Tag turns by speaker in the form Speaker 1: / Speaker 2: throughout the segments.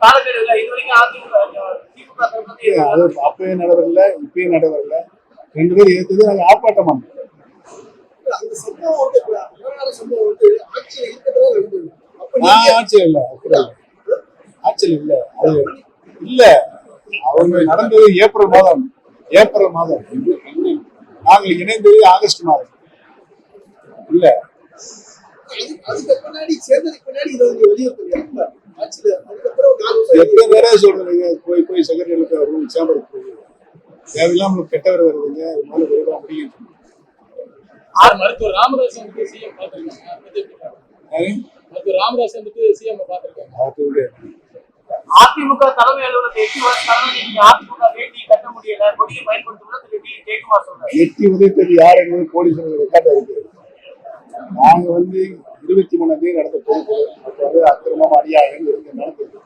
Speaker 1: அது அப்பயும் நடவரில்லை, இப்பயும் நடவரில்லை. 2 பேரும் ஏற்றது நாங்க ஆர்ப்பாட்டம் பண்ணோம். ஆட்சியில் இல்ல, ஆட்சியில் இல்ல, அது இல்ல. அவங்க நடந்தது ஏப்ரல் மாதம். நாங்கள் இணைந்தது ஆகஸ்ட் மாதம். இல்ல எத்தனை பேரே சொல்றீங்க, போய் செக்ரட்டரிகளுக்கு சேம்பருக்கு போய் தேவையில்லாம கெட்டவர் வருதுங்க, மேல விரைவா முடியும்.
Speaker 2: மருத்துவர் ராமதாஸ் சிஎம் பார்த்திருக்காங்க. அதிமுக தலைமை அலுவலகத்தை அதிமுக வேட்டி கட்ட முடியல, கொடியை பயன்படுத்தும் ஜெயக்குமார் சொல்றாரு.
Speaker 1: எட்டி உதவி யார் என்பது போலீஸ் ரெக்கார்ட் இருக்கு. நாங்க 23ஆம் தேதி நடந்த பொதுக்குழு, அப்ப அக்கிரமம் அநியாயம் நடந்தது.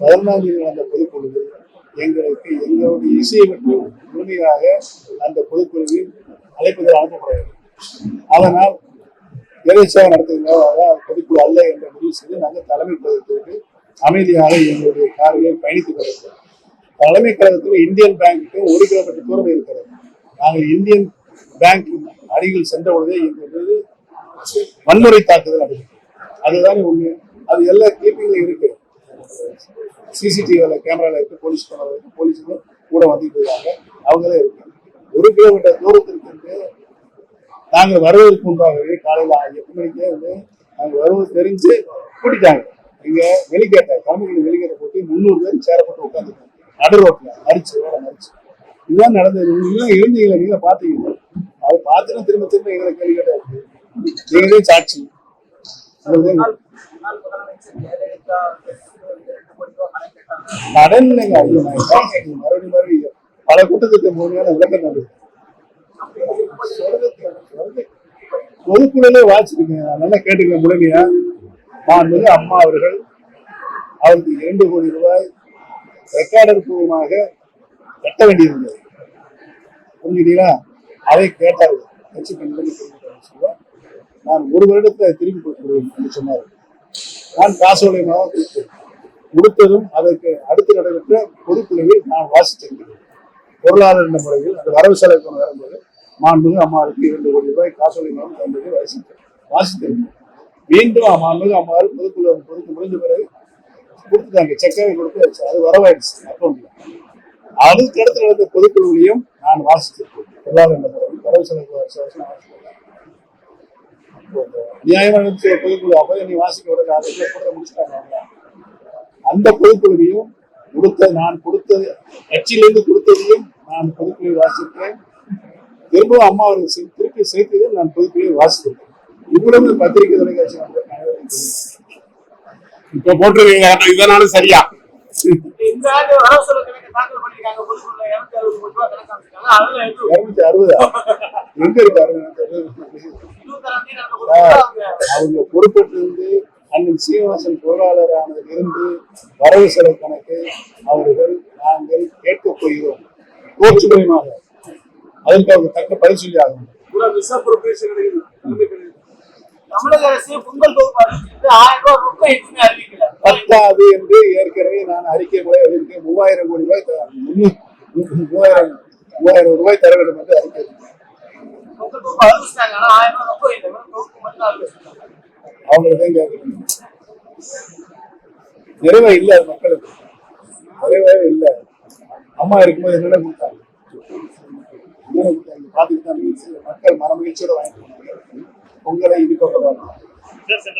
Speaker 1: 14ஆம் தேதி நடந்த பொதுக்குழு எங்களுக்கு எங்களுடைய இசையை மற்றும் முழுமையாக அந்த பொதுக்குழுவில் அழைப்புகள் அனுப்பப்படுகிறது. அதனால் எதேச்சாக நடத்துவதாக பொதுக்குழு அல்ல என்ற முடிவு செய்து நாங்கள் தலைமை கழகத்திற்கு அமைதியாக எங்களுடைய கார்களை பயணித்துக் கொண்டிருக்கிறோம். தலைமை கழகத்தில் இந்தியன் பேங்க்கு 1 கிலோமீட்டர் தூரம் இருக்கிறது. நாங்கள் இந்தியன் பேங்க் அருகில் சென்ற பொழுதே எங்களுக்கு வன்முறை தாக்குதல் நடக்கும். அதுதான் உண்மை. அது எல்லா கீப்பிங்ல இருக்கு. சிசிடிவில கேமரால இருக்கு. போலீஸுக்கும் கூட வந்துட்டு இருக்காங்க. அவங்களே இருக்கு. 1 கிலோமீட்டர் தூரத்திற்கு நாங்கள் வருவதற்கு முன்பாகவே காலையில் 8 மணிக்கே நாங்கள் வருவது தெரிஞ்சு கூட்டிட்டாங்க. இங்க வெளிக்கேட்ட தமிழ்நாடு வெளிக்கேட்ட போட்டு 300 பேர் சேரப்பட்டு உட்காந்துருக்காங்க. நடு ரோட்ல மறிச்சு இதுதான் நடந்தது. நீங்க இருந்தீங்களா? நீங்க பாத்தீங்க. அதை பார்த்துட்டு திரும்ப எங்களை கேள்வி கேட்ட நீங்களே சாட்சி. கடன் மறுபடியும் பல கூட்டத்துக்கு முழுமையான விளக்கம் நடக்குது. பொதுக்குழுலே வாசிருக்கீங்க, நல்லா கேட்டுக்க முழுமையா. மாண்புமிகு அம்மா அவர்கள் அவருக்கு 2 கோடி ரூபாய் ரெக்கார்டர் பூர்வமாக கட்ட வேண்டியிருந்தது. புரிஞ்சுட்டீங்களா? அதை கேட்டார்கள். கட்சி பெண்கள் நான் 1 வருடத்தை திருப்பி கொடுக்கிறேன் என்று சொன்னார். நான் காசோலையமாக கொடுத்ததும் அதற்கு அடுத்து நடைபெற்ற பொதுக்குழுவில் நான் வாசித்திருக்கிறேன். பொருளாதார முறையில் அந்த வரவு செலவு வரும்போது மாண்புமிகு அம்மாவுக்கு 2 கோடி ரூபாய் காசோலையாக தந்ததை வாசித்திருக்கிறேன். மீண்டும் மாண்புமிகு அம்மாவில் பொதுக்குழு முடிஞ்ச பிறகு கொடுத்துட்டாங்க. செக்காவை கொடுத்து அது வரவாயிடுச்சு அக்கௌண்ட்ல. அதுக்கு அடுத்து நடந்த பொதுக்குழுவிலையும் நான் வாசித்திருக்கேன். பொருளாதார முறையில் வரவு செலவு நியாயமான பொதுக்குழு அப்போ நீ வாசிக்க விட அதை முடிச்சுட்டாங்க. அந்த பொதுக்குழுவையும் நான் கொடுத்தது கட்சியிலிருந்து கொடுத்ததையும் நான் பொதுக்குழுவை வாசிக்கிறேன். திரும்பவும் அம்மா அவர்கள் திருப்பி சேர்த்ததையும் நான் பொதுக்குழுவை வாசித்திருக்கேன். இவ்வளவு பத்திரிகை தொலைக்காட்சி இப்ப போட்டிருக்கீங்க. இதனாலும் சரியா
Speaker 2: இந்த ஆண்டு வரவு செலவு கணக்கு தாக்கல் பண்ணிருக்காங்க.
Speaker 1: 260 எங்க இருக்காரு? அவங்க பொறுப்பேற்றிருந்து அண்ணன் சீனிவாசன் பொருளாளர் ஆனதிலிருந்து வரவு செலவு கணக்கு அவர்கள் நாங்கள் கேட்கப் போகிறோம். கோர்ட்ஸ் மூலமாக அதற்கு அவங்க தக்க பதில் சொல்லி ஆகணும்.
Speaker 2: தமிழக அரசு பொங்கல் தொகுப்பு 1000 ரூபாய் அறிவிக்கல.
Speaker 1: பத்தாது என்று ஏற்கனவே நான் அறிக்கை முறை எழுதியிருக்கேன். 3000 கோடி ரூபாய் 3000 ரூபாய் தர வேண்டும் என்று அறிக்கை. அவங்களுக்கு கேட்கணும். நிறைவே இல்லை, மக்களுக்கு நிறைவே இல்லை. அம்மா இருக்கும்போது என்னென்ன கொடுத்தாங்க பார்த்துட்டு தான் மக்கள் மனமகிழ்ச்சியோட வாங்கிட்டு பொங்கலை இனிப்பப்படுவாங்க.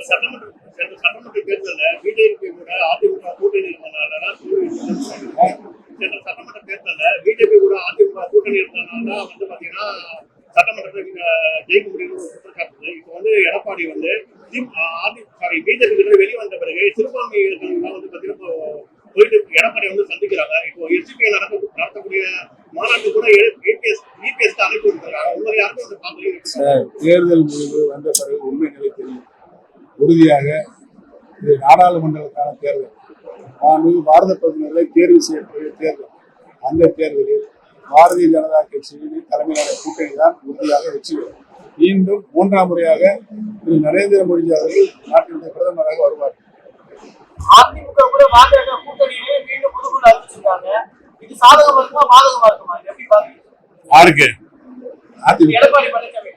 Speaker 3: சட்டமன்ற தேர்தலில் பிஜேபி கூட அதிமுக கூட்டணி இருந்தனால சட்டமன்ற தேர்தலில் பிஜேபி கூட அதிமுக கூட்டணி இருந்தனால பாத்தீங்கன்னா சட்டமன்றத்தில் ஜெயிக்க முடியும் குற்றச்சாட்டு. இப்போ எடப்பாடி பிஜேபி கிட்ட வெளிவந்த பிறகு சிறுபான்மை பாத்தீங்கன்னா போயிட்டு எடப்பாடி சந்திக்கிறாங்க. இப்போ எஸ்டிபி நடத்தக்கூடிய மாநாட்டு கூட இபிஎஸ் அழைப்பு கொடுத்துருக்காங்க. உங்களை யாருக்கும்
Speaker 1: தேர்தல் முடிவு வந்த பிறகு உண்மை நிலை தெரியும். உறுதியாக இது நாடாளுமன்றத்துக்கான தேர்தல். பாரத பிரதமர்களை தேர்வு செய்யக்கூடிய தேர்தல். அந்த தேர்தலில் பாரதிய ஜனதா கட்சியின் தலைமையிலான கூட்டணி தான் உறுதியாக வெற்றி பெறும். மீண்டும் 3ஆம் முறையாக திரு நரேந்திர மோடி அவர்கள் நாட்டினுடைய பிரதமராக வருவார்.
Speaker 2: அதிமுக கூட பாஜக கூட்டணியிலே மீண்டும் புதுக்குழு அறிவிச்சிருக்காங்க. இது சாதகமா இருக்குமா பாதகமா இருக்குமா? இது எப்படி பாக்குறீங்க?
Speaker 1: யாருக்கு? அதிமுக.
Speaker 2: எடப்பாடி பழனிசாமி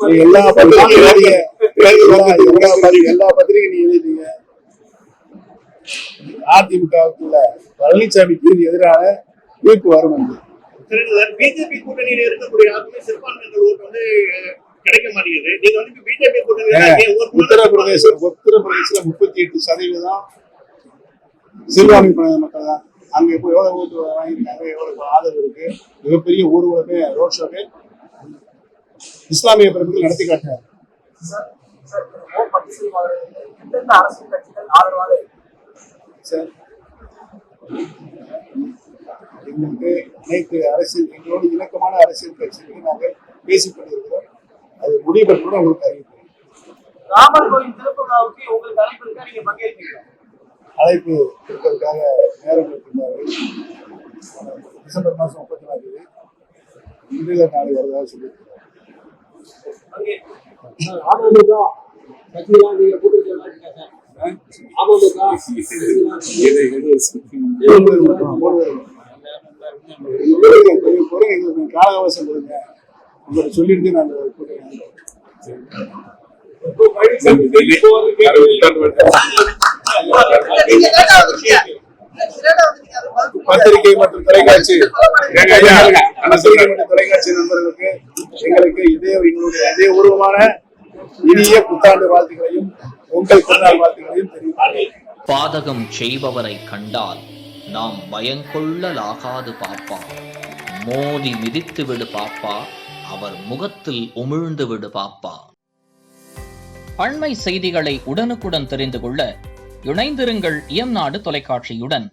Speaker 1: நீங்க எல்லா பத்திரிகையும் எல்லா பத்திரிகை நீங்க எழுதிட்டீங்க. அதிமுகவுக்குள்ள பழனிசாமிக்கு எதிரான தீர்ப்பு வரும் என்று.
Speaker 3: பிஜேபி கூட்டணியில இருக்கக்கூடிய யாருக்குமே சிறுபான்மையினர் ஓட்டு வந்து கிடைக்க மாட்டேங்குது. நீங்க வந்து பிஜேபி கூட்டணியில
Speaker 1: உத்தரப்பிரதேசத்துல 38% சிறுபான்மை மக்கள் தான். அங்க இப்போ எவ்வளவு ஓட்டு வாங்கியிருக்காங்க, எவ்வளவு ஆதரவு இருக்கு. மிகப்பெரிய ஊர்வலமே ரோட் ஷோவே இஸ்லாமிய பிறப்புகள் நடத்தி காட்டினார்.
Speaker 2: அரசியல் கட்சிகள் ஆதரவாக
Speaker 1: சார், எங்களுக்கு அனைத்து அரசியல் எங்களோடு இணக்கமான அரசியல் கட்சிகளுக்கு நாங்கள் பேசிக் கொண்டிருக்கிறோம். அது முடிவெற்றோடு உங்களுக்கு அறிவிக்கிறோம்.
Speaker 2: ராமர் கோயில் திறப்பு விழாவுக்கு உங்களுக்கு அழைப்பு இருக்கா? நீங்க பங்கேற்பீங்களா?
Speaker 1: அழைப்பு கொடுப்பதற்காக நேரம் இருக்கின்றார்கள். டிசம்பர் மாதம் 34 தேதி இன்றைய நாளை வருவதாக சொல்லியிருக்கிறார். கால அவகாசம் கொடுங்க, உங்களை சொல்லிட்டு நாங்கள் பத்திரிகை மற்றும் தொலைக்காட்சி நண்பர்களுக்கு எங்களுக்கு இதே உருவமான இனிய புத்தாண்டு வாழ்த்துக்களையும் உங்கள் பிறநாள் வாழ்த்துக்களையும் தெரிவிக்கிறேன்.
Speaker 4: பாதகம் செய்பவரை கண்டால் நாம் பயங்கொள்ளலாகாது பாப்பா. மோதி மிதித்து விடு பாப்பா, அவர் முகத்தில் உமிழ்ந்து விடு பாப்பா. அண்மை செய்திகளை உடனுக்குடன் தெரிந்து கொள்ள இணைந்திருங்கள் இயம்நாடு தொலைக்காட்சியுடன்.